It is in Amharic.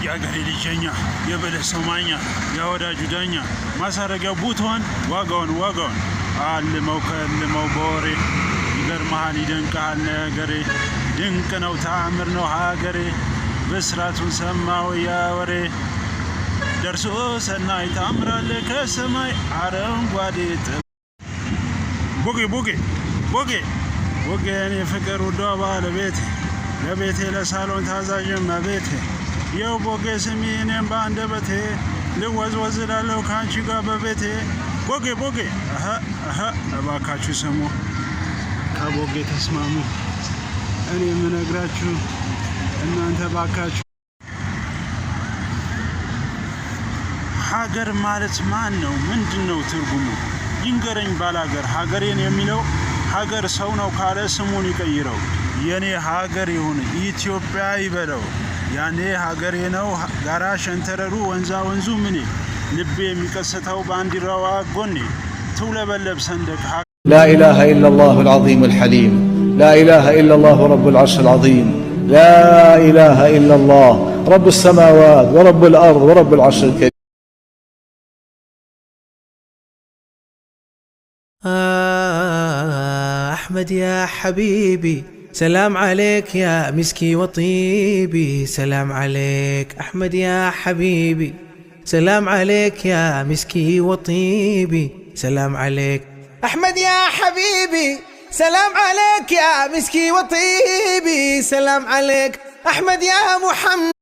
የአገሬ ልጅኛ የበለስ ሰማኛ የወዳጁ ዳኛ ማሳረጊያው ቡቷን ዋጋውን አልመው ከልመው በወሬ ይገርመሃል ይደንቅሃል ነገሬ ድንቅ ነው ተአምር ነው ሀገሬ ብስራቱን ሰማው ያወሬ ደርሶ ሰናይ ታምራለ ከሰማይ አረንጓዴ ቦጌ እኔ ፍቅር ውዷ ባለቤቴ ለቤቴ ለሳሎን ታዛዥ መቤቴ የው ቦጌ ስሚ እኔም በአንደበቴ ልወዝወዝ እላለሁ ከአንቺ ጋር በቤቴ ቦጌ እባካችሁ ስሙ ከቦጌ ተስማሙ እኔ የምነግራችሁ እናንተ ባካችሁ። ሀገር ማለት ማን ነው? ምንድነው ትርጉሙ? ይንገረኝ ባላገር ሀገሬን የሚለው ሀገር ሰው ነው ካለ ስሙን ይቀይረው። የኔ ሀገር ይሁን ኢትዮጵያ ይበለው። ያኔ ሀገሬ ነው ጋራ ሸንተረሩ ወንዛ ወንዙ ምኔ ልቤ የሚቀሰተው ባንዲራዋ ጎኔ ትውለበለብ ሰንደቅ لا إله إلا الله العظيم الحليم لا إله إلا الله رب العرش العظيم لا إله إلا الله رب السماوات ورب الأرض ورب العرش الكريم. أحمد يا حبيبي سلام عليك يا مسكي وطيبي سلام عليك أحمد يا حبيبي سلام عليك يا مسكي وطيبي سلام عليك أحمد يا حبيبي سلام عليك يا مسكي وطيبي سلام عليك أحمد يا محمد